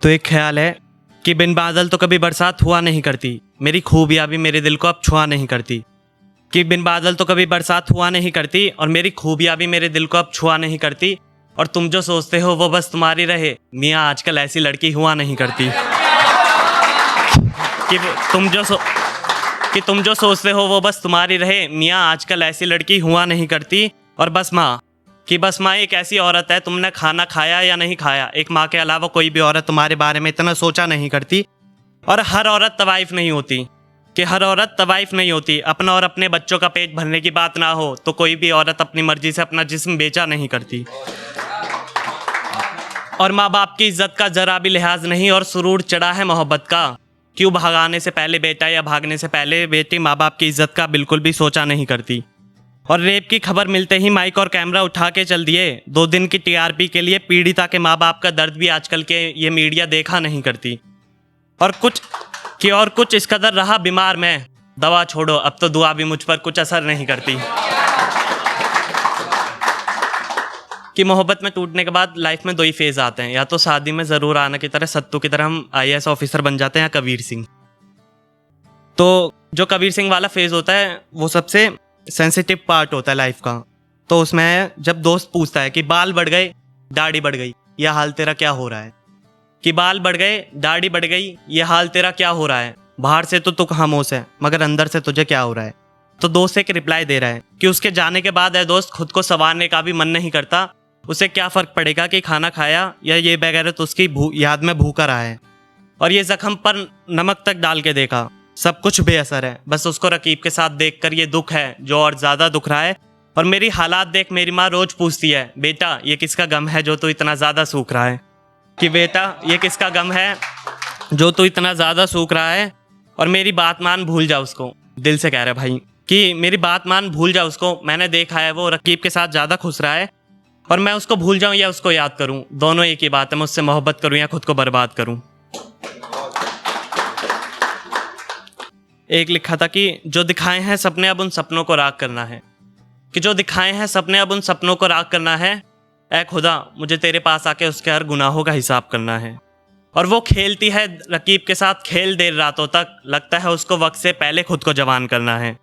तो एक ख्याल है कि बिन बादल तो कभी बरसात हुआ नहीं करती, मेरी खूबियाँ भी मेरे दिल को अब छुआ नहीं करती। कि बिन बादल तो कभी बरसात हुआ नहीं करती और मेरी खूबियाँ भी मेरे दिल को अब छुआ नहीं करती। और तुम जो सोचते हो वो बस तुम्हारी रहे, मियाँ आजकल ऐसी लड़की हुआ नहीं करती। कि तुम जो सोचते हो वो बस तुम्हारी रहे, मियाँ आजकल ऐसी लड़की हुआ नहीं करती। और बस माँ एक ऐसी औरत है, तुमने खाना खाया या नहीं खाया, एक माँ के अलावा कोई भी औरत तुम्हारे बारे में इतना सोचा नहीं करती। और हर औरत तवाइफ नहीं होती, कि हर औरत तवाइफ नहीं होती। अपना और अपने बच्चों का पेट भरने की बात ना हो तो कोई भी औरत अपनी मर्जी से अपना जिस्म बेचा नहीं करती। और माँ बाप की इज्जत का जरा भी लिहाज नहीं और सुरूर चढ़ा है मोहब्बत का। क्यों भगाने से पहले बेटा या भागने से पहले बेटी माँ बाप की इज्जत का बिल्कुल भी सोचा नहीं करती। और रेप की खबर मिलते ही माइक और कैमरा उठा के चल दिए। 2 दिन की टीआरपी के लिए पीड़िता के माँ बाप का दर्द भी आजकल के ये मीडिया देखा नहीं करती। और कुछ इस कदर रहा बीमार मैं, दवा छोड़ो अब तो दुआ भी मुझ पर कुछ असर नहीं करती। कि मोहब्बत में टूटने के बाद लाइफ में 2 ही फेज आते हैं, या तो शादी में ज़रूर आना की तरह सत्तू की तरह हम IAS ऑफिसर बन जाते हैं, या कबीर सिंह। तो जो कबीर सिंह वाला फेज होता है वो सबसे सेंसिटिव पार्ट होता है लाइफ का। तो उसमें जब दोस्त पूछता है कि बाल बढ़ गए, दाढ़ी बढ़ गई, यह हाल तेरा क्या हो रहा है। कि बाल बढ़ गए, दाढ़ी बढ़ गई, ये हाल तेरा क्या हो रहा है। बाहर से तो तू खामोश है मगर अंदर से तुझे क्या हो रहा है। तो दोस्त एक रिप्लाई दे रहा है कि उसके जाने के बाद है दोस्त खुद को संवारने का भी मन नहीं करता। उसे क्या फ़र्क पड़ेगा कि खाना खाया या ये बगैर तो उसकी याद में भूखा रहा है। और ये जख्म पर नमक तक डाल के देखा, सब कुछ बेअसर है। बस उसको रकीब के साथ देखकर ये दुख है जो और ज़्यादा दुख रहा है। और मेरी हालात देख मेरी माँ रोज़ पूछती है, बेटा ये किसका गम है जो तू इतना ज़्यादा सूख रहा है। कि बेटा ये किसका गम है जो तू इतना ज़्यादा सूख रहा है। और मेरी बात मान भूल जा उसको, दिल से कह रहे भाई कि मेरी बात मान भूल जा उसको। मैंने देखा है वो रकीब के साथ ज़्यादा खुश रहा है। और मैं उसको भूल जाऊं या उसको याद करूं, दोनों एक ही बात है। मैं उससे मोहब्बत करूं या खुद को बर्बाद करूं। एक लिखा था कि जो दिखाए हैं सपने अब उन सपनों को राख करना है। कि जो दिखाए हैं सपने अब उन सपनों को राख करना है। ऐ खुदा मुझे तेरे पास आके उसके हर गुनाहों का हिसाब करना है। और वो खेलती है रकीब के साथ खेल देर रातों तक, लगता है उसको वक्त से पहले खुद को जवान करना है।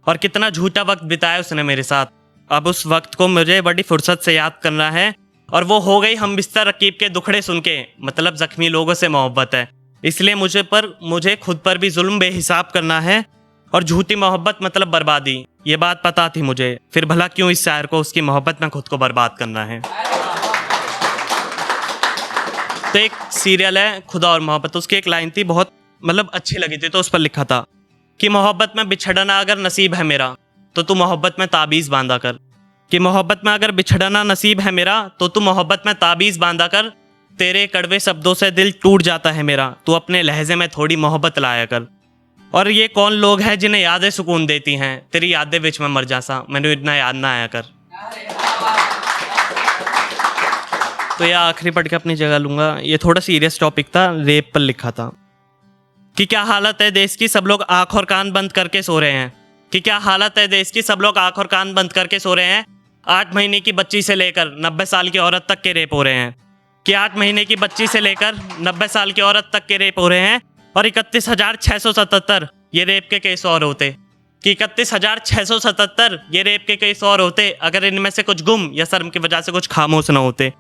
और कितना झूठा वक्त बिताया उसने मेरे साथ, अब उस वक्त को मुझे बड़ी फुर्सत से याद करना है। और वो हो गई हम बिस्तर रकीब के दुखड़े सुन के, मतलब जख्मी लोगों से मोहब्बत है इसलिए मुझे खुद पर भी जुल्म बेहिसाब करना है। और झूठी मोहब्बत मतलब बर्बादी, ये बात पता थी मुझे, फिर भला क्यों इस शायर को उसकी मोहब्बत में खुद को बर्बाद करना है। तो एक सीरियल है खुदा और मोहब्बत, उसकी एक लाइन थी बहुत मतलब अच्छी लगी थी, तो उस पर लिखा था कि मोहब्बत में बिछड़ना अगर नसीब है मेरा तो तू मोहब्बत में ताबीज़ बांधा कर। कि मोहब्बत में अगर बिछड़ना नसीब है मेरा तो तू मोहब्बत में ताबीज़ बांधा कर। तेरे कड़वे शब्दों से दिल टूट जाता है मेरा, तू अपने लहजे में थोड़ी मोहब्बत लाया कर। और ये कौन लोग हैं जिन्हें यादें सुकून देती हैं, तेरी यादें बिच में मर जासा, मैंने इतना याद ना आया कर। तो यह आखिरी पढ़ के अपनी जगह लूँगा। ये थोड़ा सीरियस टॉपिक था, रेप पर लिखा था। कि क्या हालत है देश की, सब लोग आँख और कान बंद करके सो रहे हैं। कि क्या हालत है देश की, सब लोग आँख और कान बंद करके सो रहे हैं। 8 महीने की बच्ची से लेकर 90 साल की औरत तक के रेप हो रहे हैं। कि 8 महीने की बच्ची से लेकर 90 साल की औरत तक के रेप हो रहे हैं। और 31,677 ये रेप के केस और होते। कि 31,677 ये रेप के केस और होते अगर इनमें से कुछ गुम या शर्म की वजह से कुछ खामोश ना होते।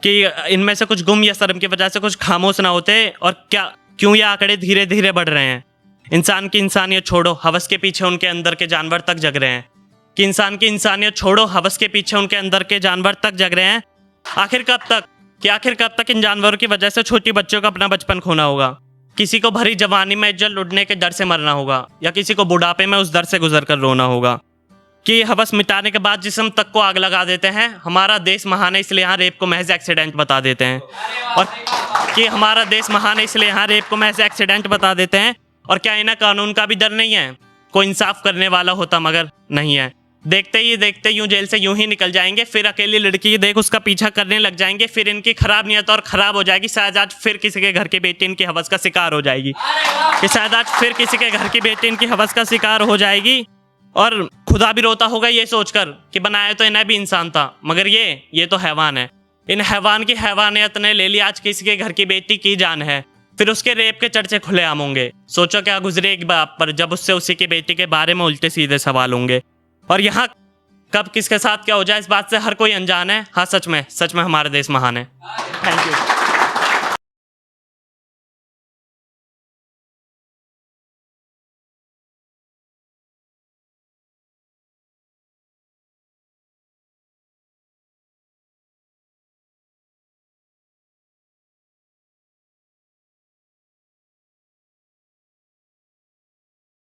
कि इनमें से कुछ गुम या शर्म की वजह से कुछ खामोश ना होते। और क्यों ये आंकड़े धीरे धीरे बढ़ रहे हैं। इंसान की इंसानियत छोड़ो, हवस के पीछे उनके अंदर के जानवर तक जग रहे हैं। कि इंसान की इंसानियत छोड़ो, हवस के पीछे उनके अंदर के जानवर तक जग रहे हैं। आखिर कब तक, कि आखिर कब तक इन जानवरों की वजह से छोटी बच्चों का अपना बचपन खोना होगा। किसी को भरी जवानी में इज्जत लुटने के डर से मरना होगा, या किसी को बुढ़ापे में उस दर से गुजर कर रोना होगा। कि हवस मिटाने के बाद जिस्म तक को आग लगा देते हैं। हमारा देश महान है इसलिए यहाँ रेप को महज एक्सीडेंट बता देते हैं। और कि हमारा देश महान है इसलिए यहाँ रेप को महज एक्सीडेंट बता देते हैं। और क्या इन्हें कानून का भी डर नहीं है। कोई इंसाफ करने वाला होता मगर नहीं है। देखते ही देखते यूं जेल से यूं ही निकल जाएंगे, फिर अकेली लड़की देख उसका पीछा करने लग जाएंगे। फिर इनकी खराब नियत और खराब हो जाएगी। शायद आज फिर किसी के घर की बेटी इनकी हवस का शिकार हो जाएगी। कि शायद आज फिर किसी के घर की बेटी इनकी हवस का शिकार हो जाएगी। और खुदा भी रोता होगा ये सोचकर कि बनाया तो इन्हें भी इंसान था मगर ये तो हैवान है। इन हैवान की हैवानियत ने ले ली आज किसी के घर की बेटी की जान है, फिर उसके रेप के चर्चे खुलेआम होंगे। सोचो क्या गुजरे एक बाप पर जब उससे उसी की बेटी के बारे में उल्टे सीधे सवाल होंगे। और यहाँ कब किसके साथ क्या हो जाए इस बात से हर कोई अनजान है। हाँ सच में हमारा देश महान है। Thank you.